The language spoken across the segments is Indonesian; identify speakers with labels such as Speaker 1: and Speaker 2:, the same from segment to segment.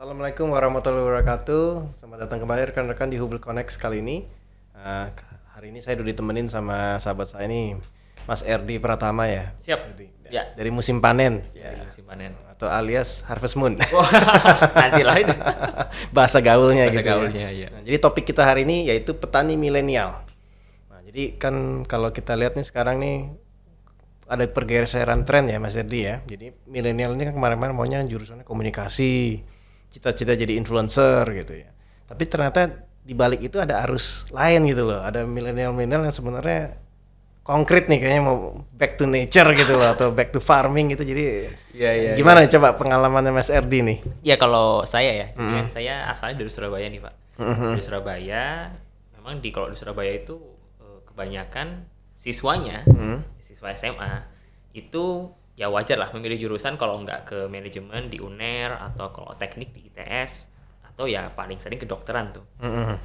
Speaker 1: Assalamualaikum warahmatullahi wabarakatuh. Selamat datang kembali rekan-rekan di Hubble Connect kali ini. Uh, Hari ini saya udah ditemenin sama sahabat saya nih, Mas Erdi Pratama ya.
Speaker 2: Siap. Ya.
Speaker 1: Dari musim panen.
Speaker 2: Dari musim panen.
Speaker 1: Atau alias Harvest Moon.
Speaker 2: Wah, nantilah itu.
Speaker 1: Bahasa gaulnya
Speaker 2: Bahasa
Speaker 1: gitu
Speaker 2: gaulnya,
Speaker 1: ya.
Speaker 2: iya.
Speaker 1: Nah, jadi topik kita hari ini yaitu petani milenial. Nah, jadi kan kalau kita lihat nih sekarang nih ada pergeseran tren ya Mas Erdi ya. Jadi milenial ini kan kemarin-kemarin maunya jurusannya komunikasi, cita-cita jadi influencer gitu ya. Tapi ternyata di balik itu ada arus lain gitu loh. Ada milenial-milenial yang sebenarnya konkret nih kayaknya mau back to nature gitu loh atau back to farming gitu. Jadi gimana nih coba pengalamannya Mas Erdi nih?
Speaker 2: Ya kalau saya ya, jadi kan saya asalnya dari Surabaya nih Pak. Dari Surabaya, memang kalau di Surabaya itu kebanyakan siswanya, siswa SMA itu ya wajar lah memilih jurusan kalau nggak ke manajemen di UNER atau kalau teknik di ITS atau ya paling sering kedokteran tuh.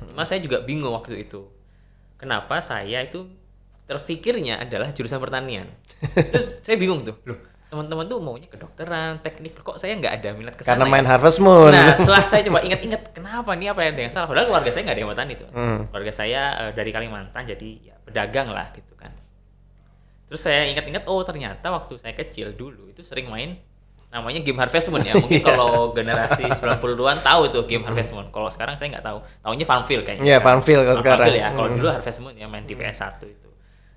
Speaker 2: Cuma saya juga bingung waktu itu. Kenapa saya itu terpikirnya adalah jurusan pertanian. Terus saya bingung tuh, loh teman-teman tuh maunya kedokteran, teknik, kok saya nggak ada minat ke sana.
Speaker 1: Karena main Harvest Moon.
Speaker 2: Nah, setelah saya coba ingat-ingat, kenapa nih apa yang salah? Padahal keluarga saya nggak ada yang petani tuh. Keluarga saya dari Kalimantan, jadi ya pedagang lah gitu kan. Terus saya ingat-ingat, oh ternyata waktu saya kecil dulu itu sering main namanya game Harvest Moon ya. Mungkin kalau generasi 90-an tahu itu game Harvest Moon. Kalau sekarang saya nggak tahu. Tahunya Farmville kayaknya.
Speaker 1: Iya, Farmville kalau sekarang.
Speaker 2: Farmville ya. Kalau dulu Harvest Moon ya main di PS1 itu.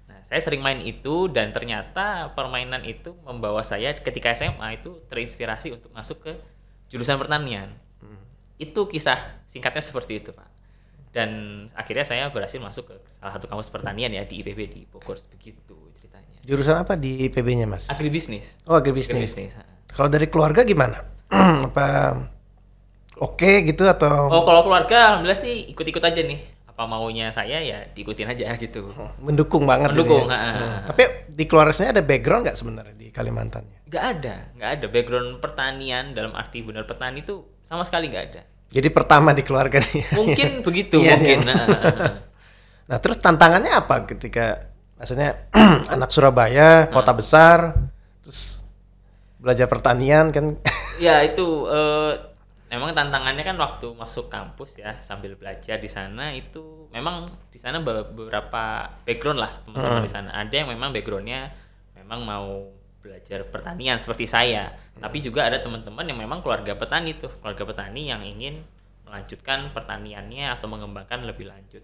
Speaker 2: Nah, saya sering main itu dan ternyata permainan itu membawa saya ketika SMA itu terinspirasi untuk masuk ke jurusan pertanian. Itu kisah singkatnya seperti itu, Pak. Dan akhirnya saya berhasil masuk ke salah satu kampus pertanian ya di IPB di Bogor, begitu ceritanya.
Speaker 1: Jurusan apa di IPB-nya Mas?
Speaker 2: Agribisnis.
Speaker 1: Oh, agribisnis. Kalau dari keluarga gimana? Apa oke gitu atau?
Speaker 2: Oh, kalau keluarga alhamdulillah sih ikut-ikut aja nih. Apa maunya saya ya diikutin aja gitu.
Speaker 1: Mendukung banget.
Speaker 2: Mendukung.
Speaker 1: Tapi di keluarganya ada background nggak sebenarnya di Kalimantannya?
Speaker 2: Nggak ada background pertanian dalam arti benar petani itu sama sekali nggak ada.
Speaker 1: Jadi pertama di keluarga nih.
Speaker 2: Mungkin begitu,
Speaker 1: Iya,
Speaker 2: mungkin.
Speaker 1: iya. Nah, terus tantangannya apa ketika maksudnya anak Surabaya, kota besar, terus belajar pertanian kan?
Speaker 2: Ya itu memang tantangannya kan waktu masuk kampus ya sambil belajar di sana itu memang di sana beberapa background lah teman-teman di sana. Ada yang memang backgroundnya memang mau belajar pertanian seperti saya, tapi juga ada teman-teman yang memang keluarga petani tuh, keluarga petani yang ingin melanjutkan pertaniannya atau mengembangkan lebih lanjut.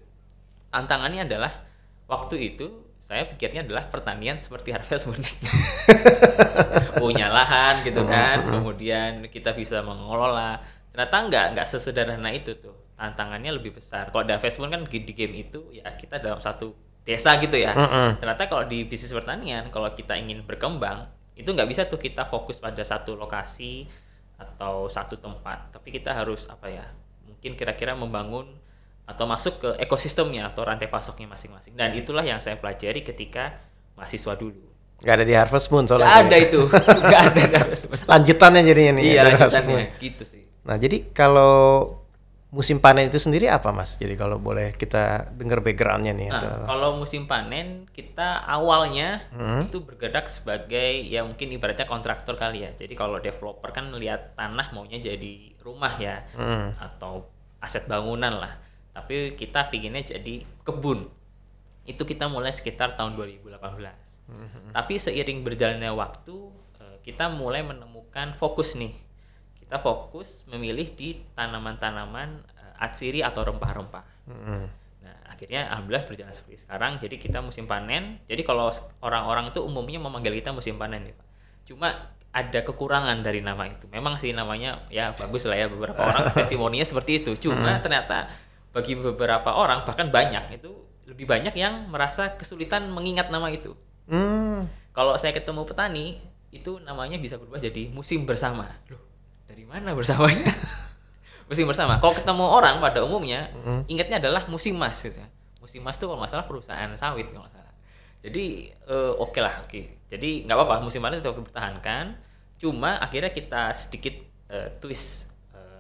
Speaker 2: Tantangannya adalah waktu itu saya pikirnya adalah pertanian seperti Harvest Moon. Punya lahan gitu kan, kemudian kita bisa mengelola. Ternyata nggak sesederhana itu tuh. Tantangannya lebih besar. Kalau di Harvest Moon kan di game itu ya kita dalam satu desa gitu ya. Ternyata kalau di bisnis pertanian, kalau kita ingin berkembang, itu nggak bisa tuh kita fokus pada satu lokasi atau satu tempat. Tapi kita harus mungkin kira-kira membangun atau masuk ke ekosistemnya atau rantai pasoknya masing-masing. Dan itulah yang saya pelajari ketika mahasiswa dulu.
Speaker 1: Nggak ada di Harvest Moon soalnya.
Speaker 2: Nggak ada itu, nggak ada di Harvest Moon.
Speaker 1: Lanjutannya jadinya nih.
Speaker 2: Iya, lanjutannya gitu sih.
Speaker 1: Nah, jadi kalau musim panen itu sendiri apa Mas? Jadi kalau boleh kita dengar backgroundnya nih.
Speaker 2: Nah, kalau musim panen kita awalnya itu bergerak sebagai ya mungkin ibaratnya kontraktor kali ya. Jadi kalau developer kan lihat tanah maunya jadi rumah ya atau aset bangunan lah. Tapi kita pinginnya jadi kebun. Itu kita mulai sekitar tahun 2018. Tapi seiring berjalannya waktu kita mulai menemukan fokus nih. Kita fokus memilih di tanaman-tanaman atsiri atau rempah-rempah. Nah, akhirnya alhamdulillah berjalan seperti sekarang. Jadi kita musim panen. Jadi kalau orang-orang tuh umumnya memanggil kita musim panen nih, Pak. Cuma ada kekurangan dari nama itu. Memang sih namanya ya bagus lah ya, beberapa orang testimoninya seperti itu. Cuma ternyata bagi beberapa orang bahkan banyak itu lebih banyak yang merasa kesulitan mengingat nama itu. Kalau saya ketemu petani itu namanya bisa berubah jadi musim bersama. Loh, dari mana bersamanya? Musim bersama. Kalau ketemu orang pada umumnya ingatnya adalah musim mas gitu. Musim mas itu kalau nggak salah perusahaan sawit kalau nggak salah. Jadi oke. Jadi nggak apa-apa musim panen tetap dipertahankan. Cuma akhirnya kita sedikit twist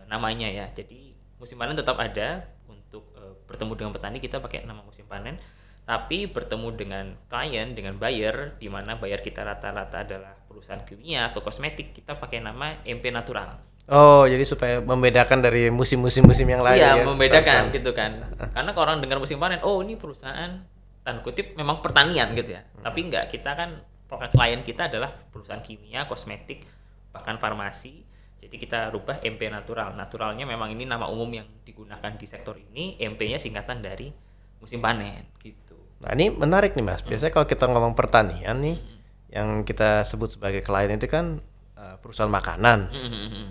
Speaker 2: namanya ya. Jadi musim panen tetap ada untuk bertemu dengan petani kita pakai nama musim panen. Tapi bertemu dengan klien, dengan buyer, di mana buyer kita rata-rata adalah perusahaan kimia atau kosmetik, kita pakai nama MP Natural.
Speaker 1: Oh, jadi supaya membedakan dari musim-musim yang lain
Speaker 2: Iya,
Speaker 1: ya.
Speaker 2: membedakan gitu kan. Karena kalau orang dengar musim panen, oh ini perusahaan tanda kutip memang pertanian gitu ya. Tapi enggak, kita kan klien kita adalah perusahaan kimia, kosmetik, bahkan farmasi. Jadi kita rubah MP natural. Naturalnya memang ini nama umum yang digunakan di sektor ini, MP-nya singkatan dari musim panen gitu.
Speaker 1: Nah, ini menarik nih Mas. Biasanya kalau kita ngomong pertanian nih, yang kita sebut sebagai klien itu kan perusahaan makanan.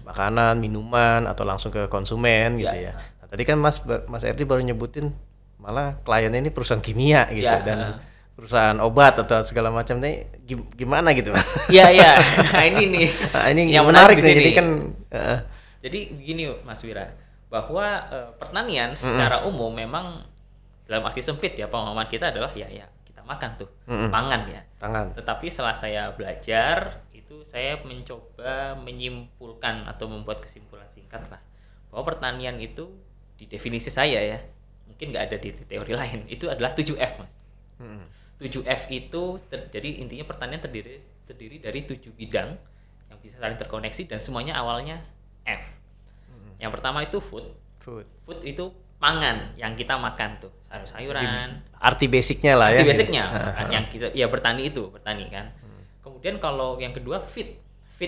Speaker 1: Makanan, minuman atau langsung ke konsumen gitu ya. Nah, tadi kan Mas Erdi baru nyebutin malah kliennya ini perusahaan kimia gitu dan perusahaan obat atau segala macam nih gimana gitu Mas?
Speaker 2: Iya iya. Nah, ini nih.
Speaker 1: Nah, ini
Speaker 2: yang
Speaker 1: menarik nih.
Speaker 2: di sini.
Speaker 1: Jadi kan
Speaker 2: jadi begini Mas Wira, bahwa pertanian secara umum memang dalam arti sempit ya, pemahaman kita adalah ya kita makan tuh, pangan ya.
Speaker 1: Tangan.
Speaker 2: Tetapi setelah saya belajar itu saya mencoba menyimpulkan atau membuat kesimpulan singkat lah bahwa pertanian itu di definisi saya ya, mungkin nggak ada di teori lain, itu adalah 7F Mas. 7F itu jadi intinya pertanian terdiri dari 7 bidang yang bisa saling terkoneksi dan semuanya awalnya F. Yang pertama itu food. Food itu pangan yang kita makan tuh, sayur-sayuran.
Speaker 1: Arti basicnya lah ya.
Speaker 2: Arti basicnya yang kita ya bertani kan. Kemudian kalau yang kedua feed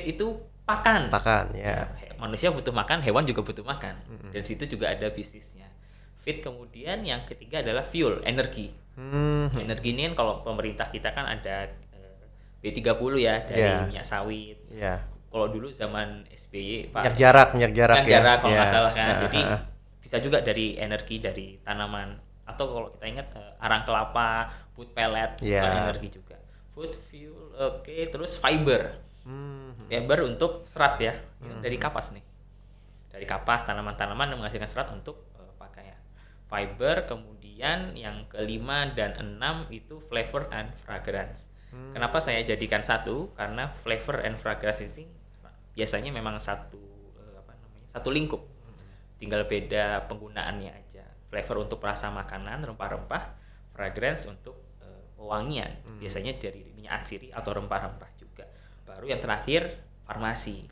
Speaker 2: itu pakan.
Speaker 1: Pakan ya.
Speaker 2: Manusia butuh makan, hewan juga butuh makan. Dan situ juga ada bisnisnya. Feed, kemudian yang ketiga adalah fuel, energi. Energi ini kan kalau pemerintah kita kan ada B30 ya dari minyak sawit. Kalau dulu zaman SBY Pak
Speaker 1: minyak jarak
Speaker 2: kalau nggak salah kan. Jadi bisa juga dari energi dari tanaman, atau kalau kita ingat arang kelapa, wood pellet, energi juga. Food, fuel, terus fiber. Fiber untuk serat ya, dari kapas nih. Dari kapas tanaman-tanaman yang menghasilkan serat untuk pakaian. Fiber, kemudian yang kelima dan 6 itu flavor and fragrance. Kenapa saya jadikan satu? Karena flavor and fragrance ini biasanya memang satu lingkup. Tinggal beda penggunaannya aja. Flavor untuk perasa makanan, rempah-rempah, fragrance untuk wewangian. Biasanya dari minyak atsiri atau rempah-rempah juga. Baru yang terakhir farmasi.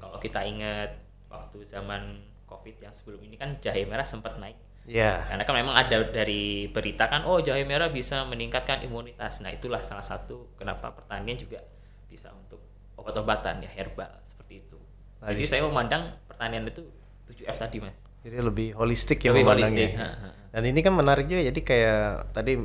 Speaker 2: Kalau kita ingat waktu zaman Covid yang sebelum ini kan jahe merah sempat naik. Karena kan memang ada dari berita kan, jahe merah bisa meningkatkan imunitas. Nah, itulah salah satu kenapa pertanian juga bisa untuk obat-obatan ya, herbal seperti itu. Jadi saya memandang pertanian itu 7F tadi Mas.
Speaker 1: Jadi lebih holistik ya memandangnya. Dan ini kan menarik juga, jadi kayak tadi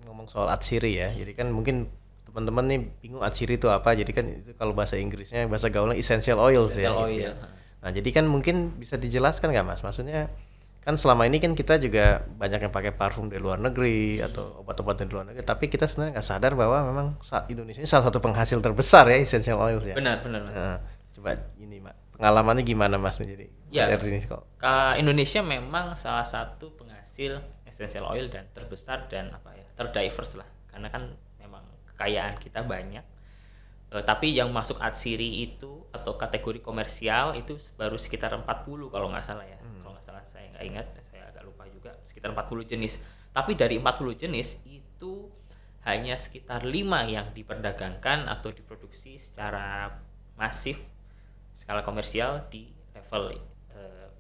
Speaker 1: ngomong soal atsiri ya. Jadi kan mungkin teman-teman nih bingung atsiri itu apa. Jadi kan itu kalau bahasa Inggrisnya, bahasa gaulnya essential oils ya. Gitu. Nah, jadi kan mungkin bisa dijelaskan nggak Mas? Maksudnya kan selama ini kan kita juga banyak yang pakai parfum dari luar negeri atau obat-obatan dari luar negeri, tapi kita sebenarnya nggak sadar bahwa memang Indonesia ini salah satu penghasil terbesar ya essential oils ya.
Speaker 2: Benar Mas.
Speaker 1: Coba ini Mak, pengalamannya gimana Mas nih jadi?
Speaker 2: Indonesia memang salah satu penghasil essential oil dan terbesar dan terdiverse lah, karena kan memang kekayaan kita banyak. Tapi yang masuk atsiri itu atau kategori komersial itu baru sekitar 40 kalau nggak salah ya. Kalau nggak salah, saya nggak ingat, saya agak lupa juga, sekitar 40 jenis. Tapi dari 40 jenis itu hanya sekitar 5 yang diperdagangkan atau diproduksi secara masif skala komersial di level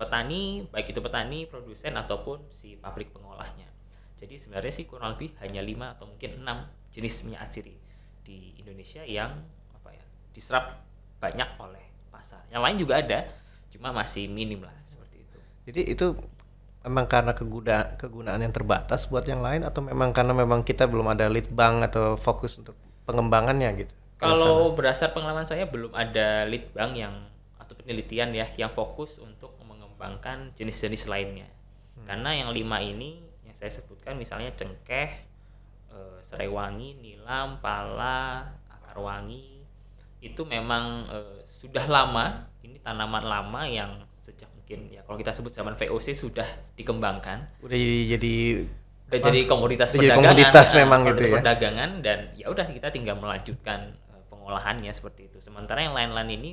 Speaker 2: petani, baik itu petani, produsen ataupun si pabrik pengolahnya. Jadi sebenarnya sih kurang lebih hanya 5 atau mungkin 6 jenis minyak atsiri di Indonesia yang diserap banyak oleh pasar. Yang lain juga ada, cuma masih minim lah seperti itu.
Speaker 1: Jadi itu memang karena kegunaan yang terbatas buat yang lain, atau memang karena memang kita belum ada lead bank atau fokus untuk pengembangannya gitu?
Speaker 2: Kalau berdasar pengalaman saya belum ada lead bank atau penelitian ya yang fokus untuk mengembangkan jenis-jenis lainnya. Karena yang 5 ini yang saya sebutkan, misalnya cengkeh, serai wangi, nilam, pala, akar wangi, itu memang sudah lama, ini tanaman lama yang sejak mungkin ya kalau kita sebut zaman VOC sudah dikembangkan.
Speaker 1: Udah jadi
Speaker 2: komoditas
Speaker 1: perdagangan.
Speaker 2: Komoditas
Speaker 1: memang gitu ya.
Speaker 2: Perdagangan, dan ya udah kita tinggal melanjutkan pengolahannya seperti itu. Sementara yang lain-lain ini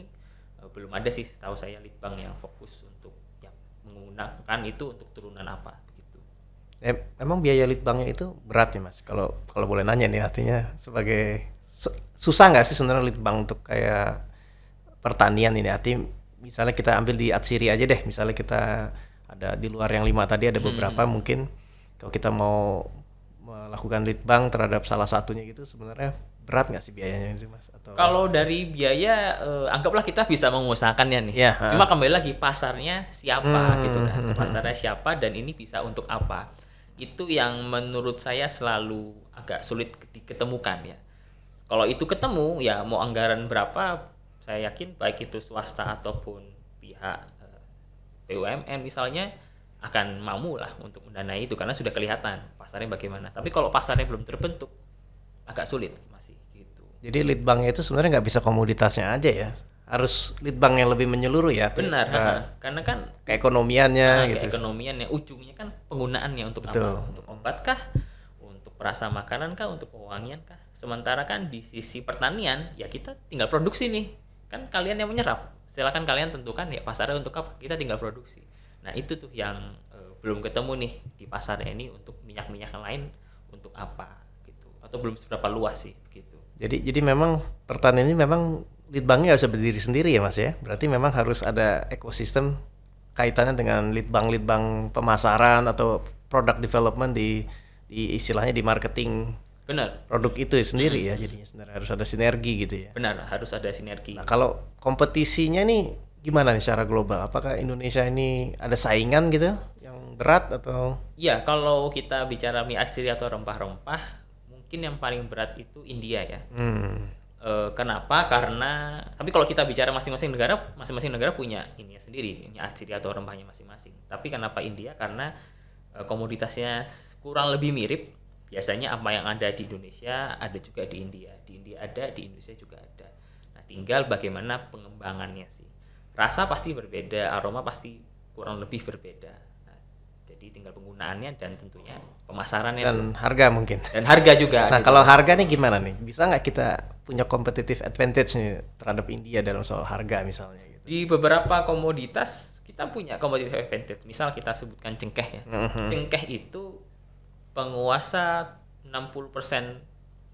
Speaker 2: belum ada sih setahu saya lead bank yang fokus untuk yang menggunakan itu untuk turunan apa begitu.
Speaker 1: Emang biaya lead banknya itu berat ya Mas? Kalau boleh nanya nih, artinya sebagai susah nggak sih sebenarnya lead bank untuk kayak pertanian ini? Artinya misalnya kita ambil di Atsiri aja deh, misalnya kita ada di luar yang 5 tadi ada beberapa mungkin kalau kita mau melakukan lead bank terhadap salah satunya gitu sebenarnya berat nggak sih biayanya itu Mas? Atau
Speaker 2: Kalau dari biaya, anggaplah kita bisa mengusahakannya nih.
Speaker 1: Ya,
Speaker 2: Cuma kembali lagi pasarnya siapa gitu kan. Pasarnya siapa dan ini bisa untuk apa. Itu yang menurut saya selalu agak sulit diketemukan ya. Kalau itu ketemu ya mau anggaran berapa, saya yakin baik itu swasta ataupun pihak BUMN misalnya akan mau lah untuk mendanai itu karena sudah kelihatan pasarnya bagaimana. Tapi kalau pasarnya belum terbentuk agak sulit masih gitu.
Speaker 1: jadi lead banknya itu sebenarnya nggak bisa komoditasnya aja ya, harus lead bank yang lebih menyeluruh ya.
Speaker 2: Benar, karena kan
Speaker 1: Keekonomiannya gitu.
Speaker 2: keekonomiannya ujungnya kan penggunaannya untuk
Speaker 1: Betul.
Speaker 2: apa? Untuk obat kah? Untuk perasa makanan kah? Untuk pewangian kah? Sementara kan di sisi pertanian ya kita tinggal produksi nih. Kan kalian yang menyerap. Silakan kalian tentukan ya pasarnya untuk apa. Kita tinggal produksi. Nah, itu tuh yang belum ketemu nih di pasarnya ini untuk minyak-minyak yang lain untuk apa gitu. Atau belum seberapa luas sih gitu.
Speaker 1: Jadi memang pertanian ini memang lead banknya harus berdiri sendiri ya Mas ya. Berarti memang harus ada ekosistem kaitannya dengan lead bank pemasaran atau product development di istilahnya di marketing
Speaker 2: Benar.
Speaker 1: produk itu sendiri ya. Jadinya sebenarnya harus ada sinergi gitu ya.
Speaker 2: Benar, harus ada sinergi.
Speaker 1: Nah, kalau kompetisinya nih gimana nih secara global? Apakah Indonesia ini ada saingan gitu yang berat atau?
Speaker 2: Iya, kalau kita bicara mie atsiri atau rempah-rempah, mungkin yang paling berat itu India ya. Kenapa? Karena tapi kalau kita bicara masing-masing negara punya ini sendiri, mie atsiri atau rempahnya masing-masing. Tapi kenapa India? Karena komoditasnya kurang lebih mirip. Biasanya apa yang ada di Indonesia ada juga di India. Di India ada, di Indonesia juga ada. Nah, tinggal bagaimana pengembangannya sih. Rasa pasti berbeda, aroma pasti kurang lebih berbeda. Nah, jadi tinggal penggunaannya dan tentunya pemasarannya
Speaker 1: Dan harga mungkin.
Speaker 2: dan harga juga.
Speaker 1: Nah,
Speaker 2: gitu.
Speaker 1: kalau harga nih gimana nih? Bisa nggak kita punya competitive advantage nih terhadap India dalam soal harga misalnya gitu?
Speaker 2: Di beberapa komoditas kita punya competitive advantage. Misal kita sebutkan cengkeh ya. Cengkeh itu penguasa 60%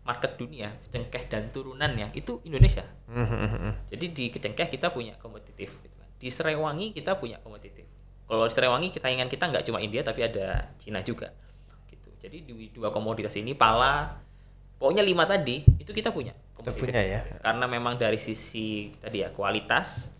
Speaker 2: market dunia, cengkeh dan turunannya itu Indonesia. Jadi di cengkeh kita punya kompetitif gitu kan. Di Serewangi kita punya kompetitif. Kalau di Serewangi saingan kita nggak cuma India tapi ada Cina juga. Gitu. Jadi di dua komoditas ini pala pokoknya 5 tadi itu kita punya kompetitif.
Speaker 1: Kita punya ya.
Speaker 2: Karena memang dari sisi tadi ya kualitas.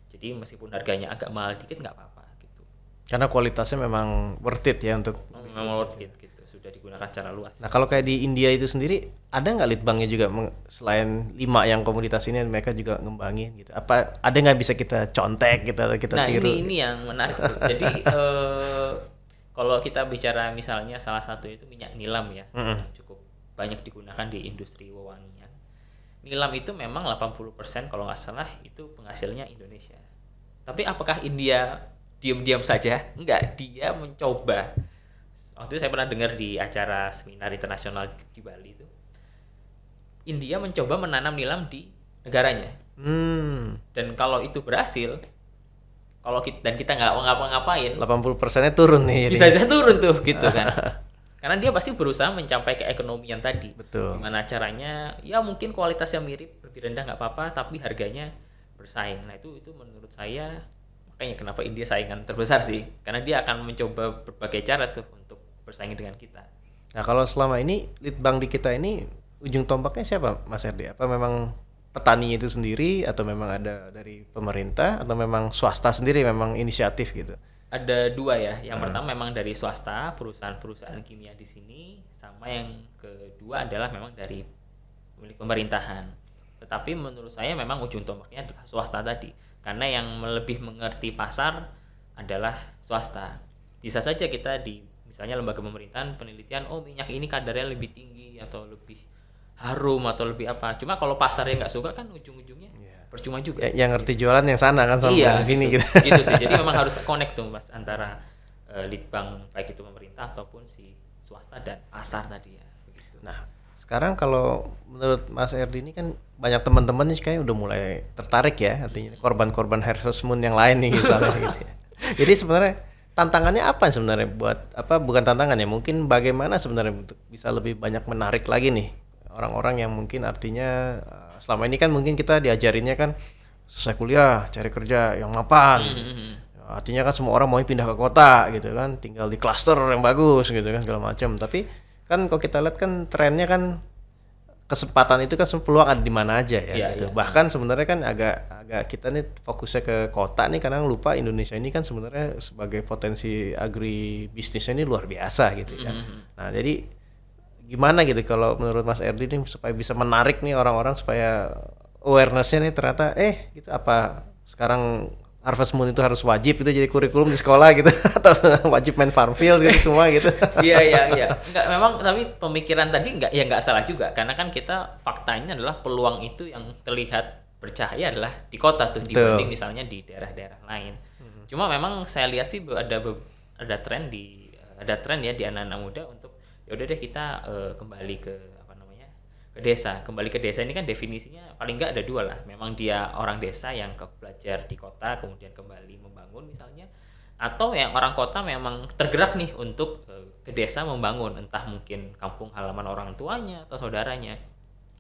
Speaker 2: Jadi meskipun harganya agak mahal dikit nggak apa-apa gitu.
Speaker 1: Karena kualitasnya memang worth it ya untuk
Speaker 2: Memang worth it gitu. Sudah digunakan secara luas.
Speaker 1: Nah, kalau kayak di India itu sendiri ada nggak lead banknya juga selain 5 yang komoditas ini mereka juga ngembangin gitu. Apa ada nggak bisa kita contek gitu atau kita
Speaker 2: Nah,
Speaker 1: tiru?
Speaker 2: ini yang menarik tuh. Jadi kalau kita bicara misalnya salah satu itu minyak nilam ya, yang cukup banyak digunakan di industri wewangian. Nilam itu memang 80% kalau nggak salah itu penghasilnya Indonesia. Tapi apakah India diam-diam saja? Enggak, dia mencoba. Waktu itu saya pernah dengar di acara seminar internasional di Bali itu. India mencoba menanam nilam di negaranya. Dan kalau itu berhasil, dan kita nggak ngapa-ngapain,
Speaker 1: 80%-nya turun nih.
Speaker 2: bisa aja turun tuh gitu kan. Karena dia pasti berusaha mencapai keekonomian tadi.
Speaker 1: Betul.
Speaker 2: Gimana caranya? Ya mungkin kualitasnya mirip, lebih rendah nggak apa-apa, tapi harganya bersaing. Nah itu menurut saya makanya kenapa India saingan terbesar sih, karena dia akan mencoba berbagai cara tuh untuk bersaing dengan kita.
Speaker 1: Nah, kalau selama ini lead bank di kita ini ujung tombaknya siapa Mas Herdi? Apa memang petani itu sendiri atau memang ada dari pemerintah atau memang swasta sendiri memang inisiatif gitu?
Speaker 2: Ada 2 ya. Yang pertama memang dari swasta, perusahaan-perusahaan kimia di sini, sama yang kedua adalah memang dari milik pemerintahan. Tetapi menurut saya memang ujung tombaknya adalah swasta tadi. Karena yang lebih mengerti pasar adalah swasta. Bisa saja kita di misalnya lembaga pemerintahan penelitian, minyak ini kadarnya lebih tinggi atau lebih harum atau lebih apa. Cuma kalau pasarnya nggak suka kan ujung-ujungnya percuma juga.
Speaker 1: Yang ngerti jualan yang sana kan sama sini gitu.
Speaker 2: Gitu sih. Jadi memang harus connect tuh Mas antara lead bank baik itu pemerintah ataupun si swasta dan pasar tadi ya. Begitu.
Speaker 1: Nah, sekarang kalau menurut Mas Herdi ini kan banyak teman-teman nih kayaknya udah mulai tertarik ya, artinya korban-korban Harvest Moon yang lain nih misalnya gitu ya. Jadi sebenarnya tantangannya apa sebenarnya bukan tantangan ya, mungkin bagaimana sebenarnya untuk bisa lebih banyak menarik lagi nih orang-orang yang mungkin artinya selama ini kan mungkin kita diajarinnya kan selesai kuliah cari kerja yang mapan. Artinya kan semua orang mau pindah ke kota gitu kan, tinggal di klaster yang bagus gitu kan segala macam. Tapi kan kalau kita lihat kan trennya kan kesempatan itu kan peluang ada di mana aja ya gitu. Bahkan sebenarnya kan agak kita nih fokusnya ke kota nih karena lupa Indonesia ini kan sebenarnya sebagai potensi agribisnisnya ini luar biasa gitu ya. Nah, jadi gimana gitu kalau menurut Mas Erdi nih supaya bisa menarik nih orang-orang supaya awareness-nya nih ternyata gitu apa sekarang Harvest Moon itu harus wajib itu jadi kurikulum di sekolah gitu atau wajib main farm field gitu semua gitu.
Speaker 2: Iya. Enggak, memang tapi pemikiran tadi enggak salah juga karena kan kita faktanya adalah peluang itu yang terlihat bercahaya adalah di kota tuh dibanding misalnya di daerah-daerah lain. Cuma memang saya lihat sih ada tren ya di anak-anak muda untuk ya udah deh kita kembali ke ke desa. Kembali ke desa ini kan definisinya paling nggak ada dua lah. Memang dia orang desa yang belajar di kota kemudian kembali membangun misalnya, atau yang orang kota memang tergerak nih untuk ke desa membangun entah mungkin kampung halaman orang tuanya atau saudaranya.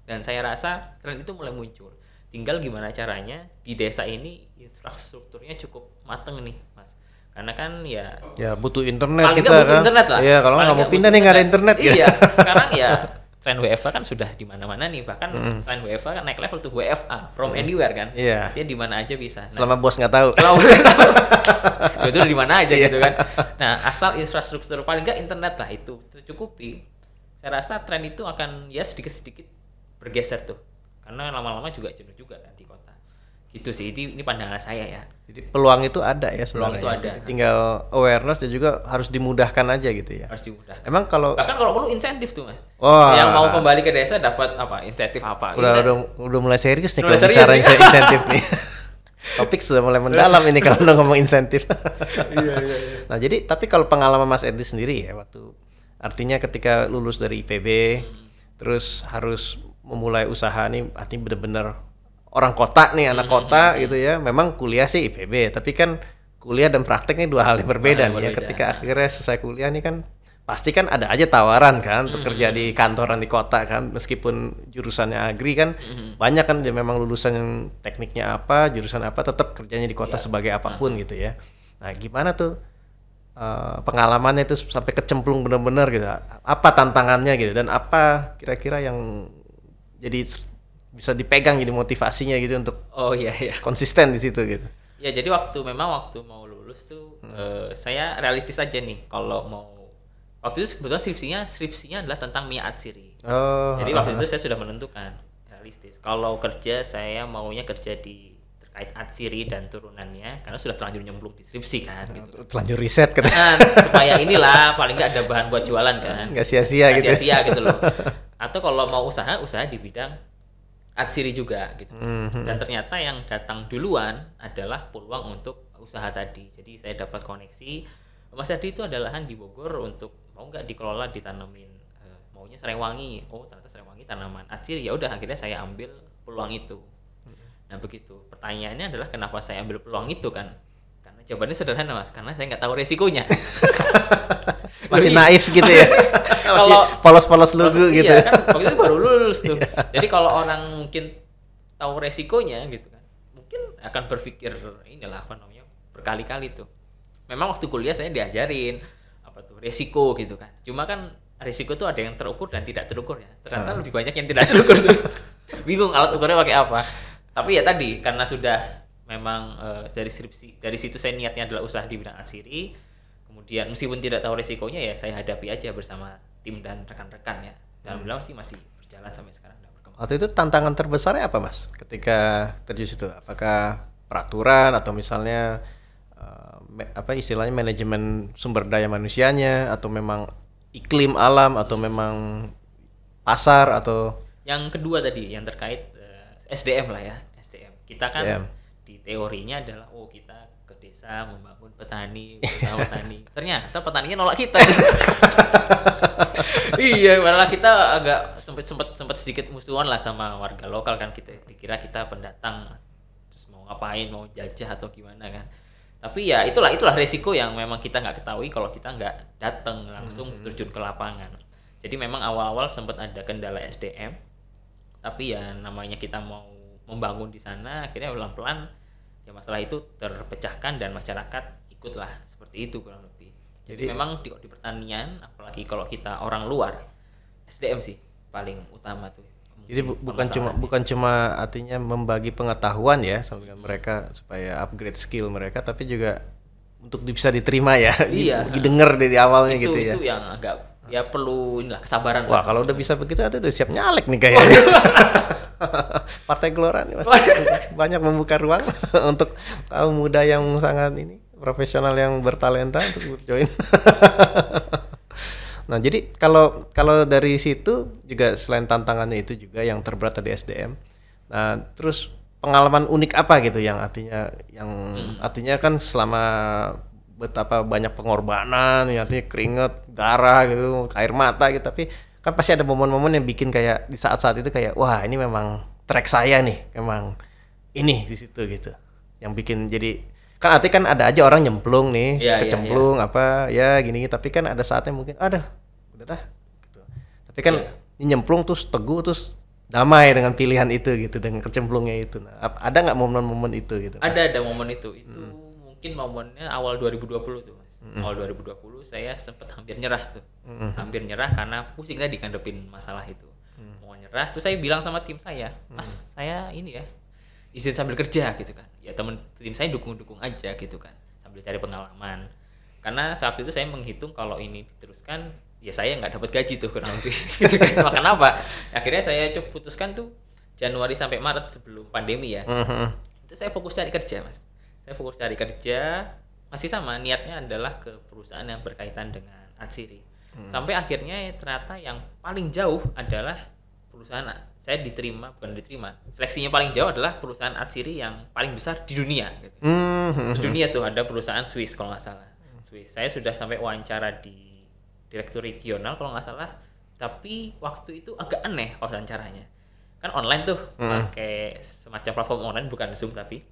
Speaker 2: Dan saya rasa tren itu mulai muncul. Tinggal gimana caranya di desa ini infrastrukturnya cukup mateng nih, Mas. Karena kan ya
Speaker 1: butuh internet kita
Speaker 2: butuh
Speaker 1: kan.
Speaker 2: internet lah.
Speaker 1: Iya, kalau nggak mau pindah nih nggak ada internet.
Speaker 2: Iya, sekarang ya tren WFA kan sudah di mana-mana nih, bahkan selain WFA kan naik level tuh WFA from anywhere kan. Artinya di mana aja bisa.
Speaker 1: Selama bos nggak tahu.
Speaker 2: Itu di mana aja gitu kan. Nah, asal infrastruktur paling nggak internet lah itu cukupi. Saya rasa tren itu akan ya sedikit-sedikit bergeser tuh. Karena lama-lama juga jenuh juga kan di kota. Gitu sih, ini pandangan saya ya.
Speaker 1: Jadi peluang itu ada ya
Speaker 2: Peluang
Speaker 1: sebenarnya.
Speaker 2: itu ada.
Speaker 1: Tinggal awareness dan juga harus dimudahkan aja gitu ya.
Speaker 2: Harus dimudahkan.
Speaker 1: Emang
Speaker 2: bahkan kalau perlu insentif tuh, Mas.
Speaker 1: Wah.
Speaker 2: Yang mau kembali ke desa dapat apa? Insentif apa?
Speaker 1: Udah mulai serius nih kalau bicara insentif nih. Topik sudah mulai mendalam ini kalau udah ngomong insentif. Iya. Nah, jadi tapi kalau pengalaman Mas Erdi sendiri ya waktu artinya ketika lulus dari IPB terus harus memulai usaha nih artinya benar-benar orang kota nih, anak kota gitu ya. Memang kuliah sih IPB, tapi kan kuliah dan praktek ini dua hal yang berbeda nih ya. Ketika akhirnya selesai kuliah nih kan pasti kan ada aja tawaran kan untuk kerja di kantoran di kota kan, meskipun jurusannya agri kan banyak kan dia memang lulusan yang tekniknya apa, jurusan apa tetap kerjanya di kota sebagai apapun gitu ya. Nah, gimana tuh pengalamannya itu sampai kecemplung benar-benar gitu. Apa tantangannya gitu dan apa kira-kira yang jadi bisa dipegang jadi motivasinya gitu untuk konsisten di situ gitu.
Speaker 2: Ya jadi waktu mau lulus tuh saya realistis aja nih kalau mau waktu itu sebetulnya skripsinya adalah tentang Mia Atsiri. Jadi waktu itu saya sudah menentukan realistis. Kalau kerja saya maunya kerja di terkait Atsiri dan turunannya karena sudah terlanjur nyemplung di skripsi kan gitu.
Speaker 1: Terlanjur riset kan.
Speaker 2: Supaya inilah paling nggak ada bahan buat jualan kan.
Speaker 1: Nggak sia-sia gitu.
Speaker 2: Sia-sia gitu loh. Atau kalau mau usaha di bidang Atsiri juga gitu. Dan ternyata yang datang duluan adalah peluang untuk usaha tadi. Jadi saya dapat koneksi. Mas Adi itu ada lahan di Bogor untuk mau nggak dikelola ditanamin maunya Serengwangi. Oh ternyata Serengwangi tanaman Atsiri. Ya udah akhirnya saya ambil peluang itu. Nah begitu. Pertanyaannya adalah kenapa saya ambil peluang itu kan? Karena jawabannya sederhana Mas. Karena saya nggak tahu resikonya.
Speaker 1: Masih naif gitu ya. Kalau polos-polos lugu gitu.
Speaker 2: Iya kan waktu itu baru lulus tuh. Jadi kalau orang mungkin tahu resikonya gitu kan, mungkin akan berpikir inilah berkali-kali tuh. Memang waktu kuliah saya diajarin apa tuh resiko gitu kan. Cuma kan resiko tuh ada yang terukur dan tidak terukur ya. Ternyata lebih banyak yang tidak terukur tuh. Bingung alat ukurnya pakai apa. Tapi ya tadi karena sudah memang dari situ saya niatnya adalah usaha di bidang Atsiri. Kemudian meskipun tidak tahu resikonya ya saya hadapi aja bersama tim dan rekan-rekan ya. Dan alhamdulillah masih berjalan sampai sekarang.
Speaker 1: Waktu itu tantangan terbesarnya apa Mas ketika terjun situ? Apakah peraturan atau misalnya istilahnya manajemen sumber daya manusianya atau memang iklim alam atau memang pasar atau
Speaker 2: yang kedua tadi yang terkait SDM lah ya, SDM. Kita kan SDM. Di teorinya adalah kita ke desa membangun petani. Ternyata petaninya nolak kita. Iya, malah kita agak sempat sedikit musuhan lah sama warga lokal kan, kita dikira kita pendatang terus mau ngapain, mau jajah atau gimana kan. Tapi ya itulah resiko yang memang kita nggak ketahui kalau kita nggak datang langsung terjun ke lapangan. Jadi memang awal-awal sempat ada kendala SDM. Tapi ya namanya kita mau membangun di sana, akhirnya pelan-pelan ya masalah itu terpecahkan dan masyarakat ikutlah seperti itu kurang lebih. Jadi memang di pertanian, apalagi kalau kita orang luar, SDM sih paling utama tuh.
Speaker 1: Jadi bukan cuma artinya membagi pengetahuan ya sama mereka supaya upgrade skill mereka, tapi juga untuk bisa diterima ya, didengar dari awalnya gitu ya.
Speaker 2: Itu yang agak ya perlu inilah kesabaran.
Speaker 1: Wah, kalau udah bisa begitu udah siap nyalek nih kayaknya. Partai Gelora nih Mas. Banyak membuka ruang untuk kaum muda yang sangat ini profesional yang bertalenta untuk join. Nah, jadi kalau dari situ juga selain tantangannya itu juga yang terberat tadi SDM. Nah, terus pengalaman unik apa gitu yang artinya kan selama betapa banyak pengorbanan, ya artinya keringat, darah gitu, air mata gitu, tapi kan pasti ada momen-momen yang bikin kayak di saat-saat itu kayak wah ini memang track saya nih, memang ini di situ gitu. Yang bikin jadi kan artinya kan ada aja orang nyemplung nih, kecemplung apa ya gini, tapi kan ada saatnya mungkin udah dah gitu. Tapi kan nyemplung terus teguh terus damai dengan pilihan itu gitu, dengan kecemplungnya itu. Nah, ada nggak momen-momen itu gitu?
Speaker 2: Ada momen itu. Itu mungkin momennya awal 2020 tuh Mas. Awal 2020 saya sempat hampir nyerah tuh. Hampir nyerah karena pusing tadi ngadepin masalah itu. Mau nyerah, terus saya bilang sama tim saya, "Mas, saya ini ya izin sambil kerja gitu kan." Ya teman tim saya dukung-dukung aja gitu kan, sambil cari pengalaman. Karena saat itu saya menghitung kalau ini diteruskan ya saya nggak dapat gaji tuh kurang lebih gitu kan. Makan apa? Akhirnya saya putuskan tuh Januari sampai Maret sebelum pandemi ya. Itu saya fokus cari kerja Mas. Saya fokus cari kerja, masih sama niatnya adalah ke perusahaan yang berkaitan dengan atsiri. Sampai akhirnya ternyata yang paling jauh adalah perusahaan saya bukan diterima. Seleksinya paling jauh adalah perusahaan atsiri yang paling besar di dunia gitu. Sedunia tuh ada perusahaan Swiss kalau nggak salah. Swiss. Saya sudah sampai wawancara di direktur regional kalau nggak salah, tapi waktu itu agak aneh wawancaranya. Kan online tuh, pakai semacam platform online bukan Zoom tapi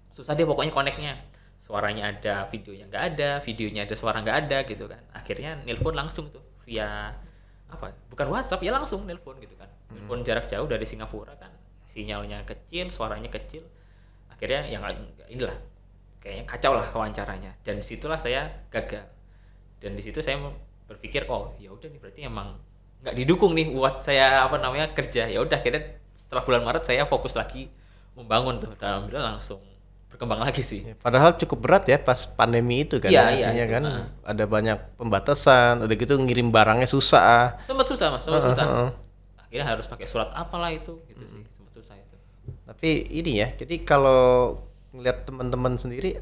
Speaker 2: susah dia pokoknya connect-nya. Suaranya ada, videonya nggak ada, videonya ada, suara nggak ada gitu kan. Akhirnya nelpon langsung tuh via bukan WhatsApp ya, langsung nelpon gitu kan. Nelpon jarak jauh dari Singapura kan, sinyalnya kecil, suaranya kecil. Akhirnya yang inilah kayaknya kacau lah wawancaranya, dan disitulah saya gagal. Dan disitu saya berpikir oh ya udah nih berarti emang nggak didukung nih buat saya kerja. Ya udah akhirnya setelah bulan Maret saya fokus lagi membangun tuh, dan alhamdulillah langsung berkembang lagi sih.
Speaker 1: Padahal cukup berat ya pas pandemi itu kan, artinya kan ada banyak pembatasan, udah gitu ngirim barangnya susah.
Speaker 2: Sempat susah Mas, susah. Akhirnya harus pakai surat apalah itu gitu sih, sempat susah itu.
Speaker 1: Tapi ini ya, jadi kalau ngeliat teman-teman sendiri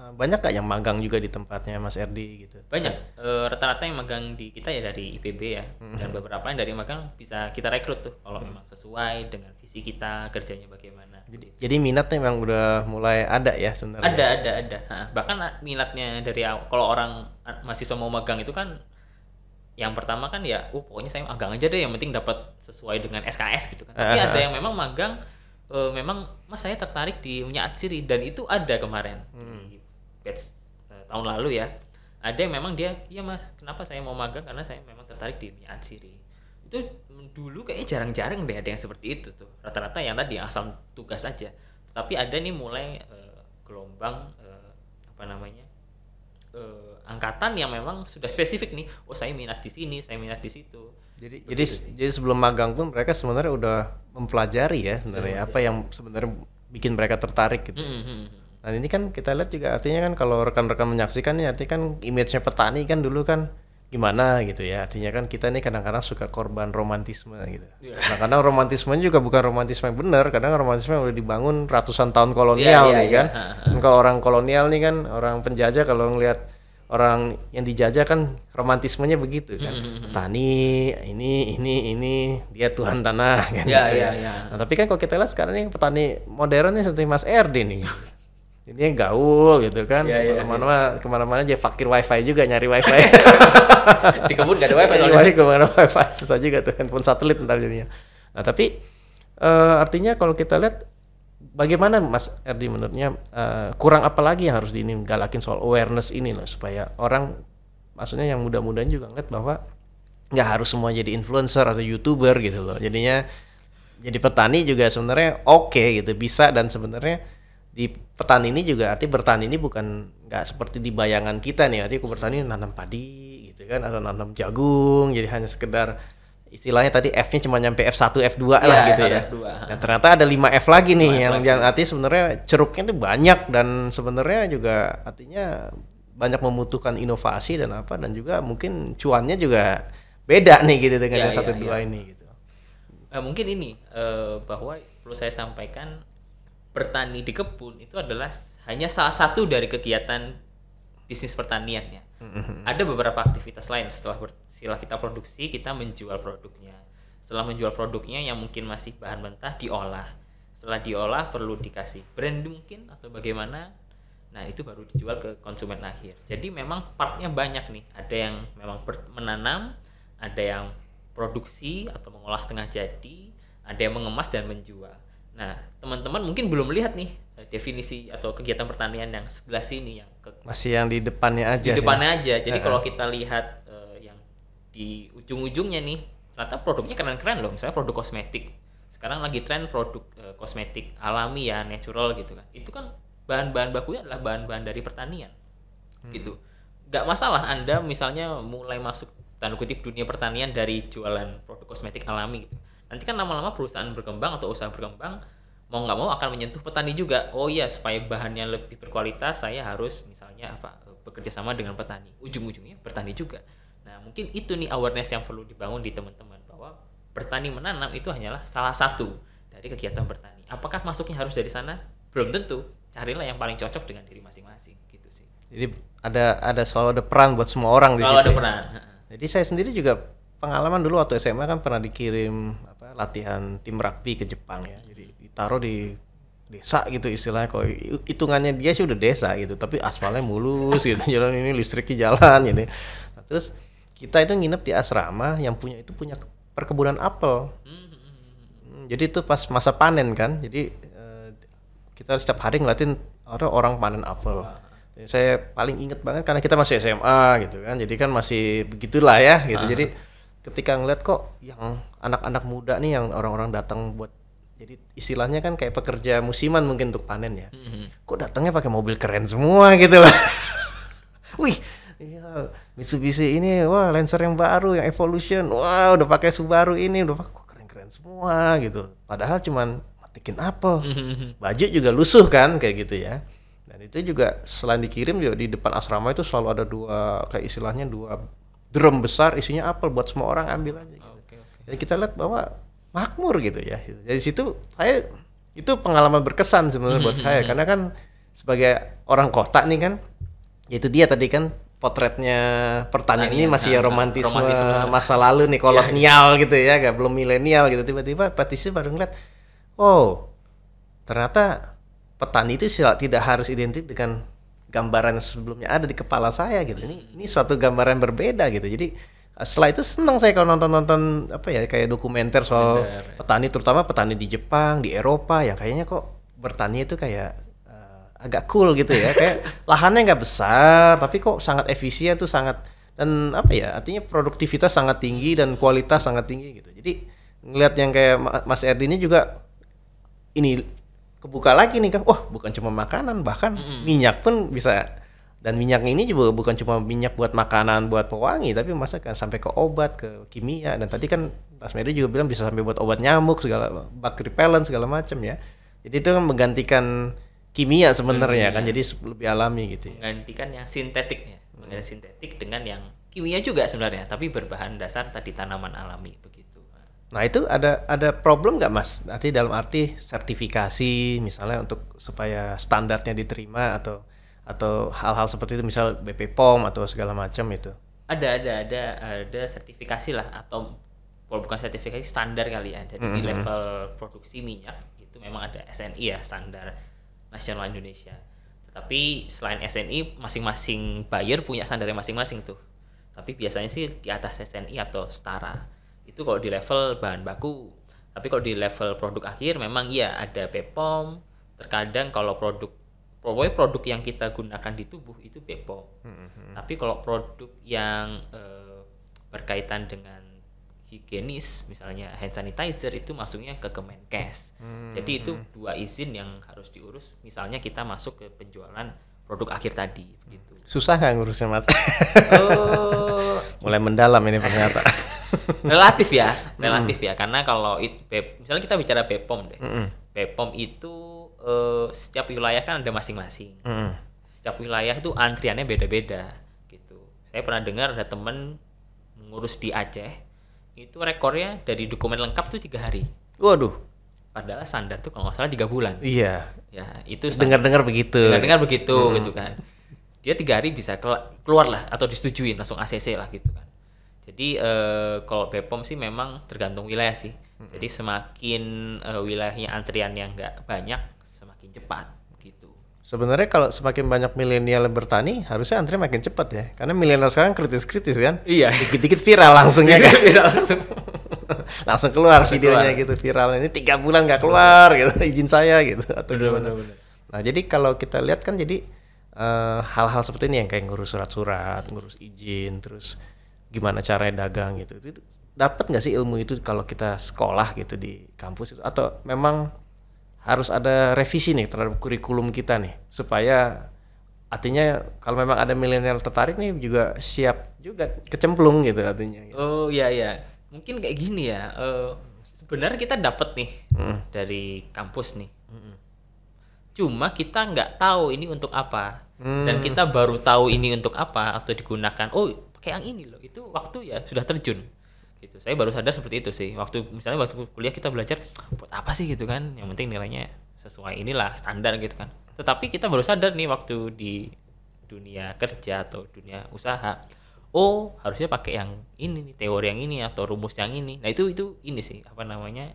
Speaker 1: banyak gak yang magang juga di tempatnya Mas Erdi gitu?
Speaker 2: Banyak, rata-rata yang magang di kita ya dari IPB ya, dan beberapa yang dari magang bisa kita rekrut tuh kalau memang sesuai dengan visi kita, kerjanya bagaimana.
Speaker 1: Jadi minatnya memang udah mulai ada ya sebenarnya?
Speaker 2: Ada. Bahkan minatnya dari kalau orang mahasiswa mau magang itu kan, yang pertama kan ya, pokoknya saya magang aja deh, yang penting dapat sesuai dengan SKS gitu kan. Tapi ada yang memang magang, memang Mas saya tertarik di minyak atsiri, dan itu ada kemarin di batch tahun lalu ya. Ada yang memang dia, iya Mas, kenapa saya mau magang, karena saya memang tertarik di minyak atsiri. Itu dulu kayaknya jarang-jarang deh ada yang seperti itu tuh. Rata-rata yang tadi asal tugas aja. Tapi ada nih mulai gelombang angkatan yang memang sudah spesifik nih. Oh saya minat di sini, saya minat di situ.
Speaker 1: Jadi sebelum magang pun mereka sebenarnya udah mempelajari ya sebenarnya apa yang sebenarnya bikin mereka tertarik gitu. Nah ini kan kita lihat juga artinya kan kalau rekan-rekan menyaksikan nih, artinya kan image-nya petani kan dulu kan gimana gitu ya, artinya kan kita ini kadang-kadang suka korban romantisme gitu. Kadang-kadang romantismenya juga bukan romantisme yang benar, kadang romantisme yang udah dibangun ratusan tahun kolonial nih kan. Kalau orang kolonial nih kan, orang penjajah kalau ngelihat orang yang dijajah kan romantismenya begitu kan. Petani ini dia Tuhan tanah kan gitu ya. Nah, tapi kan kalau kita lihat sekarang nih petani modern nih seperti Mas Erdi nih. Ini gaul gitu kan, kemana-mana aja fakir wifi juga, nyari wifi.
Speaker 2: Di kebun gak ada wifi soalnya.
Speaker 1: Kemana wifi susah juga tuh, handphone satelit ntar jadinya. Nah tapi artinya kalau kita lihat bagaimana Mas Erdi menurutnya kurang apa lagi yang harus digalakin soal awareness ini loh, supaya orang, maksudnya yang muda-mudaan juga ngeliat bahwa nggak harus semua jadi influencer atau YouTuber gitu loh. Jadinya jadi petani juga sebenarnya oke gitu, bisa. Dan sebenarnya di petani ini juga arti bertani ini bukan nggak seperti di bayangan kita nih, arti bertani nanam padi gitu kan, atau nanam jagung, jadi hanya sekedar istilahnya tadi F-nya cuma nyampe F1, F2 lah gitu ya.
Speaker 2: F2.
Speaker 1: Nah, ternyata ada 5F lagi nih
Speaker 2: 5F
Speaker 1: yang artinya sebenarnya ceruknya itu banyak, dan sebenarnya juga artinya banyak membutuhkan inovasi dan apa, dan juga mungkin cuannya juga beda nih gitu dengan yang 1, 2 ini gitu.
Speaker 2: Mungkin ini bahwa perlu saya sampaikan, bertani di kebun itu adalah hanya salah satu dari kegiatan bisnis pertanian ya. Ada beberapa aktivitas lain setelah kita produksi, kita menjual produknya. Setelah menjual produknya yang mungkin masih bahan mentah, diolah. Setelah diolah perlu dikasih brand mungkin atau bagaimana. Nah, itu baru dijual ke konsumen akhir. Jadi memang partnya banyak nih. Ada yang memang menanam, ada yang produksi atau mengolah setengah jadi, ada yang mengemas dan menjual. Nah, teman-teman mungkin belum melihat nih definisi atau kegiatan pertanian yang sebelah sini, yang
Speaker 1: masih yang di depannya aja.
Speaker 2: Di depannya aja. Jadi kalau kita lihat yang di ujung-ujungnya nih, ternyata produknya keren-keren loh. Misalnya produk kosmetik. Sekarang lagi tren produk kosmetik alami ya, natural gitu kan. Itu kan bahan-bahan bakunya adalah bahan-bahan dari pertanian. Gitu. Gak masalah Anda misalnya mulai masuk tanda kutip dunia pertanian dari jualan produk kosmetik alami gitu. Nanti kan lama-lama perusahaan berkembang atau usaha berkembang, mau nggak mau akan menyentuh petani juga. Oh iya, supaya bahannya lebih berkualitas, saya harus misalnya bekerja sama dengan petani. Ujung-ujungnya bertani juga. Nah, mungkin itu nih awareness yang perlu dibangun di teman-teman, bahwa bertani menanam itu hanyalah salah satu dari kegiatan bertani. Apakah masuknya harus dari sana? Belum tentu. Carilah yang paling cocok dengan diri masing-masing gitu sih.
Speaker 1: Jadi selalu ada peran buat semua orang di situ.
Speaker 2: Selalu ada peran.
Speaker 1: Jadi saya sendiri juga pengalaman dulu waktu SMA kan pernah dikirim latihan tim rugby ke Jepang ya. Jadi ditaruh di desa gitu istilahnya, kalau hitungannya dia sih udah desa gitu, tapi aspalnya mulus gitu, jalan ini listriknya jalan gitu. Nah, terus kita itu nginep di asrama yang punya perkebunan apel. Jadi itu pas masa panen kan, jadi kita setiap hari ngeliatin orang panen apel. Jadi saya paling inget banget karena kita masih SMA gitu kan, jadi kan masih begitulah ya gitu. Jadi ketika ngeliat kok yang anak-anak muda nih, yang orang-orang datang buat, jadi istilahnya kan kayak pekerja musiman mungkin untuk panen ya. Kok datangnya pakai mobil keren semua gitu lah. Wih, iya, Mitsubishi ini, wah Lancer yang baru, yang Evolution, wah udah pakai Subaru ini, udah pakai, kok keren-keren semua gitu. Padahal cuman matikin apel. Baju juga lusuh kan kayak gitu ya. Dan itu juga selain dikirim juga di depan asrama itu selalu ada kayak istilahnya 2 drum besar isinya apel buat semua orang ambil aja gitu. Jadi kita lihat bahwa makmur gitu ya. Dari situ itu pengalaman berkesan sebenarnya buat saya, karena kan sebagai orang kota nih kan, itu dia tadi kan potretnya pertanian ini masih romantisme masa lalu nih, kolonial gitu ya, gak belum milenial gitu. Tiba-tiba petisi baru ngeliat, oh ternyata petani itu tidak harus identik dengan gambaran sebelumnya ada di kepala saya gitu. Ini suatu gambaran berbeda gitu. Jadi setelah itu senang saya kalau nonton kayak dokumenter soal petani, terutama petani di Jepang, di Eropa, yang kayaknya kok bertani itu kayak agak cool gitu ya. Kayak lahannya nggak besar tapi kok sangat efisien tuh, sangat, dan artinya produktivitas sangat tinggi dan kualitas sangat tinggi gitu. Jadi ngelihat yang kayak Mas Erdi ini juga ini kebuka lagi nih kan, bukan cuma makanan, bahkan minyak pun bisa. Dan minyaknya ini juga bukan cuma minyak buat makanan, buat pewangi, tapi kan sampai ke obat, ke kimia. Dan tadi kan Mas Meri juga bilang bisa sampai buat obat nyamuk, segala bug repellent segala macam ya. Jadi itu kan menggantikan kimia sebenarnya kan, jadi lebih alami gitu ya.
Speaker 2: Menggantikan yang sintetik ya, menggantikan sintetik dengan yang kimia juga sebenarnya, tapi berbahan dasar tadi tanaman alami begitu.
Speaker 1: Nah itu ada problem nggak Mas? Nanti dalam arti sertifikasi misalnya untuk supaya standarnya diterima atau hal-hal seperti itu, misal BP POM atau segala macam itu.
Speaker 2: Ada sertifikasi lah, atau bukan sertifikasi, standar kali ya. Jadi di level produksi minyak itu memang ada SNI ya, standar nasional Indonesia. Tapi selain SNI, masing-masing buyer punya standarnya masing-masing tuh. Tapi biasanya sih di atas SNI atau setara. Itu kalau di level bahan baku. Tapi kalau di level produk akhir memang iya ada BPOM. Terkadang kalau produk yang kita gunakan di tubuh itu BPOM. Tapi kalau produk yang berkaitan dengan higienis, misalnya hand sanitizer itu masuknya ke Kemenkes. Jadi itu 2 izin yang harus diurus. Misalnya kita masuk ke penjualan produk akhir tadi, begitu.
Speaker 1: Susah nggak ngurusnya Mas?
Speaker 2: Oh,
Speaker 1: Mulai mendalam ini ternyata.
Speaker 2: relatif ya, karena kalau misalnya kita bicara BPOM deh. BPOM itu setiap wilayah kan ada masing-masing. Setiap wilayah itu antriannya beda-beda gitu. Saya pernah dengar ada temen ngurus di Aceh, itu rekornya dari dokumen lengkap tuh 3 hari.
Speaker 1: Waduh.
Speaker 2: Padahal standar tuh kalau nggak salah 3 bulan.
Speaker 1: Iya.
Speaker 2: Ya itu
Speaker 1: Dengar-dengar begitu.
Speaker 2: Dengar begitu gitu kan. Dia 3 hari bisa keluar lah atau disetujuin langsung ACC lah gitu kan. Jadi kalau BPOM sih memang tergantung wilayah sih. Jadi semakin wilayahnya antrian yang nggak banyak, semakin cepat gitu.
Speaker 1: Sebenarnya kalau semakin banyak milenial bertani, harusnya antri makin cepat ya. Karena milenial sekarang kritis-kritis kan.
Speaker 2: Iya.
Speaker 1: Dikit-dikit viral langsung ya kan.
Speaker 2: Viral langsung.
Speaker 1: Langsung keluar videonya gitu viral. Ini 3 bulan nggak keluar gitu, izin saya gitu atau gimana.
Speaker 2: Bener.
Speaker 1: Nah jadi kalau kita lihat kan jadi hal-hal seperti ini yang kayak ngurus surat-surat, ngurus izin, terus gimana caranya dagang gitu. Itu dapat nggak sih ilmu itu kalau kita sekolah gitu di kampus itu? Atau memang harus ada revisi nih terhadap kurikulum kita nih supaya artinya kalau memang ada milenial tertarik nih juga siap juga kecemplung gitu artinya. Gitu.
Speaker 2: Oh iya. Mungkin kayak gini ya. Sebenarnya kita dapat nih dari kampus nih. Cuma kita nggak tahu ini untuk apa. Dan kita baru tahu ini untuk apa atau digunakan. Oh pakai yang ini loh. Itu waktu ya sudah terjun. Gitu. Saya baru sadar seperti itu sih. Waktu kuliah kita belajar buat apa sih gitu kan. Yang penting nilainya sesuai inilah standar gitu kan. Tetapi kita baru sadar nih waktu di dunia kerja atau dunia usaha. Oh harusnya pakai yang ini nih, teori yang ini atau rumus yang ini. Nah itu ini sih apa namanya.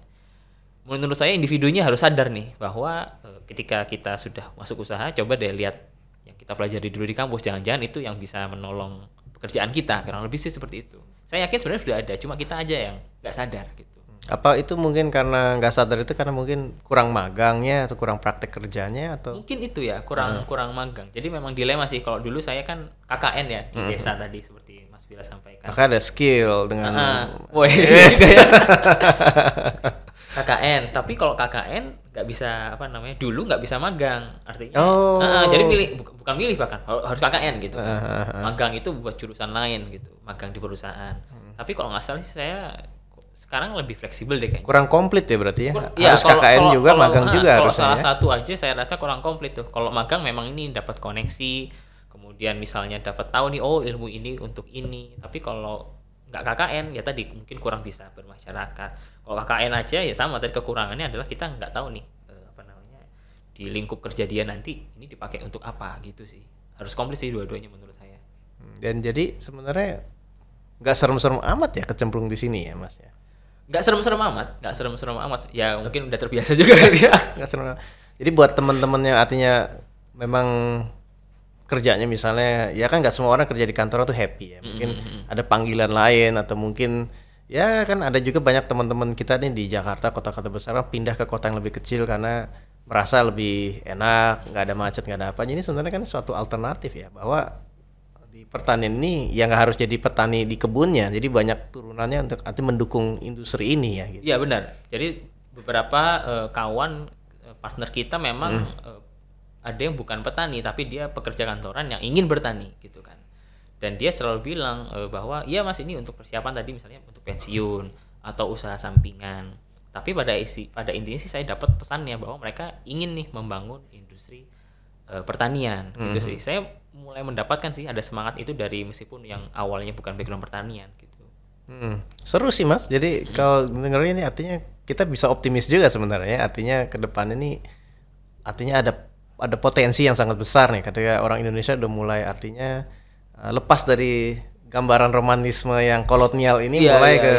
Speaker 2: Menurut saya individunya harus sadar nih bahwa ketika kita sudah masuk usaha, coba deh lihat yang kita pelajari dulu di kampus. Jangan-jangan itu yang bisa menolong pekerjaan kita. Kurang lebih sih seperti itu. Saya yakin sebenarnya sudah ada, cuma kita aja yang nggak sadar gitu.
Speaker 1: Apa itu mungkin karena nggak sadar itu karena mungkin kurang magangnya atau kurang praktek kerjanya atau?
Speaker 2: Mungkin itu ya kurang magang. Jadi memang dilema sih. Kalau dulu saya kan KKN ya di desa tadi seperti Mas Bila sampaikan.
Speaker 1: Maka ada skill dengan.
Speaker 2: KKN, tapi kalau KKN nggak bisa apa namanya dulu nggak bisa magang artinya jadi bukan milih bahkan harus KKN gitu magang itu buat jurusan lain gitu magang di perusahaan tapi kalau nggak salah sih saya sekarang lebih fleksibel deh kayaknya
Speaker 1: kurang komplit ya berarti ya harus
Speaker 2: kalau,
Speaker 1: KKN juga magang juga
Speaker 2: kalau
Speaker 1: harusnya
Speaker 2: salah satu aja saya rasa kurang komplit tuh kalau magang memang ini dapat koneksi kemudian misalnya dapat tahu nih oh ilmu ini untuk ini tapi kalau nggak KKN ya tadi mungkin kurang bisa bermasyarakat. Kalau KKN aja ya sama tadi kekurangannya adalah kita nggak tahu nih apa namanya di lingkup kerja dia nanti ini dipakai untuk apa gitu sih. Harus komplit sih dua-duanya menurut saya.
Speaker 1: Dan jadi sebenarnya nggak serem-serem amat ya kecemplung di sini ya Mas ya.
Speaker 2: Nggak serem-serem amat. Ya mungkin udah terbiasa juga kali ya.
Speaker 1: Nggak serem. Jadi buat teman-teman yang artinya memang kerjanya misalnya ya kan nggak semua orang kerja di kantor tuh happy ya mungkin ada panggilan lain atau mungkin ya kan ada juga banyak teman-teman kita nih di Jakarta kota-kota besar pindah ke kota yang lebih kecil karena merasa lebih enak nggak ada macet nggak ada apa ini sebenarnya kan suatu alternatif ya bahwa di pertanian ini ya nggak harus jadi petani di kebunnya jadi banyak turunannya untuk arti mendukung industri ini ya gitu.
Speaker 2: Iya benar jadi beberapa kawan partner kita memang ada yang bukan petani tapi dia pekerja kantoran yang ingin bertani gitu kan dan dia selalu bilang bahwa iya mas ini untuk persiapan tadi misalnya untuk pensiun atau usaha sampingan tapi pada intinya sih saya dapat pesannya bahwa mereka ingin nih membangun industri pertanian gitu sih saya mulai mendapatkan sih ada semangat itu dari meskipun yang awalnya bukan background pertanian gitu.
Speaker 1: Seru sih mas jadi kalau dengerin ini artinya kita bisa optimis juga sebenarnya artinya ke depan ini artinya ada potensi yang sangat besar nih ketika orang Indonesia udah mulai artinya lepas dari gambaran romantisme yang kolonial ini mulai ke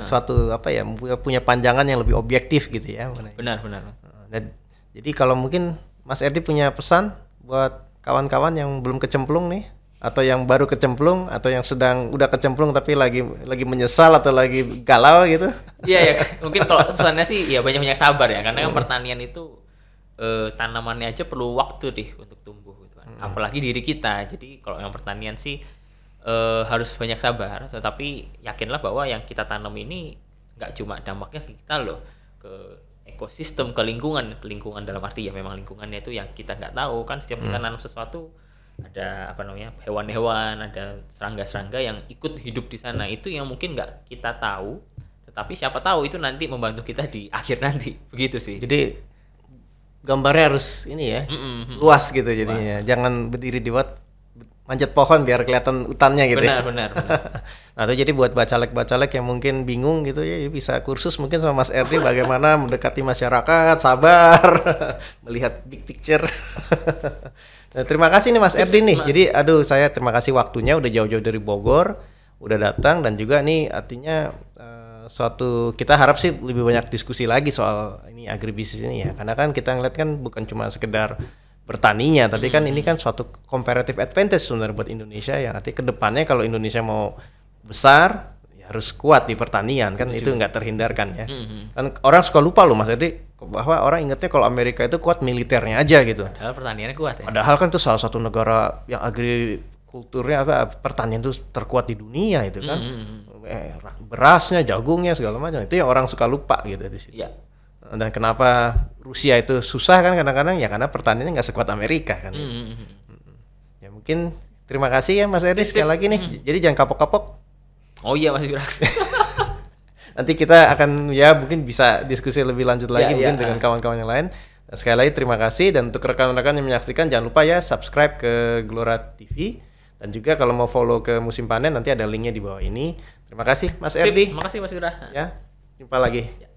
Speaker 1: suatu apa ya punya pandangan yang lebih objektif gitu ya.
Speaker 2: Benar.
Speaker 1: Dan jadi kalau mungkin Mas Erdi punya pesan buat kawan-kawan yang belum kecemplung nih atau yang baru kecemplung atau yang sedang udah kecemplung tapi lagi menyesal atau lagi galau gitu.
Speaker 2: Iya mungkin kalau pesannya sih ya banyak sabar ya karena kan pertanian itu tanamannya aja perlu waktu deh untuk tumbuh gitu kan. Apalagi diri kita. Jadi kalau yang pertanian sih harus banyak sabar, tetapi yakinlah bahwa yang kita tanam ini nggak cuma dampaknya ke kita loh, ke ekosistem, ke lingkungan dalam arti ya memang lingkungannya itu yang kita nggak tahu kan. Setiap kita nanam sesuatu ada apa namanya hewan-hewan, ada serangga-serangga yang ikut hidup di sana, itu yang mungkin nggak kita tahu, tetapi siapa tahu itu nanti membantu kita di akhir nanti, begitu sih.
Speaker 1: Jadi gambarnya harus ini ya, luas gitu jadinya. Jangan berdiri di manjat pohon biar kelihatan hutannya gitu.
Speaker 2: Benar.
Speaker 1: Nah, itu jadi buat bacalek-bacalek yang mungkin bingung gitu ya, bisa kursus mungkin sama Mas Erdi bagaimana mendekati masyarakat, sabar, melihat big picture. Nah, terima kasih nih Mas Erdi nih. Jadi saya terima kasih waktunya udah jauh-jauh dari Bogor, udah datang, dan juga nih artinya suatu kita harap sih lebih banyak diskusi lagi soal ini agribisnis ini ya. Karena kan kita ngeliat kan bukan cuma sekedar bertaninya, tapi kan ini kan suatu comparative advantage sebenarnya buat Indonesia yang artinya kedepannya kalau Indonesia mau besar ya harus kuat di pertanian kan. Itu nggak terhindarkan ya. Kan orang suka lupa loh Mas Edi bahwa orang ingatnya kalau Amerika itu kuat militernya aja gitu.
Speaker 2: Padahal pertaniannya kuat ya.
Speaker 1: Padahal kan itu salah satu negara yang agrikulturnya pertanian itu terkuat di dunia itu kan. Berasnya, jagungnya segala macam itu yang orang suka lupa gitu di sini.
Speaker 2: Iya.
Speaker 1: Dan kenapa Rusia itu susah kan kadang-kadang ya karena pertaniannya nggak sekuat Amerika kan. Ya mungkin terima kasih ya Mas Edi sekali lagi nih. Jadi jangan kapok-kapok.
Speaker 2: Oh iya Mas Yura.
Speaker 1: Nanti kita akan ya mungkin bisa diskusi lebih lanjut lagi mungkin dengan kawan-kawan yang lain. Nah, sekali lagi terima kasih, dan untuk rekan-rekan yang menyaksikan jangan lupa ya subscribe ke Gelora TV, dan juga kalau mau follow ke Musim Panen nanti ada linknya di bawah ini. Terima kasih Mas Erdi.
Speaker 2: Terima kasih Mas Yura.
Speaker 1: Ya, jumpa lagi. Ya.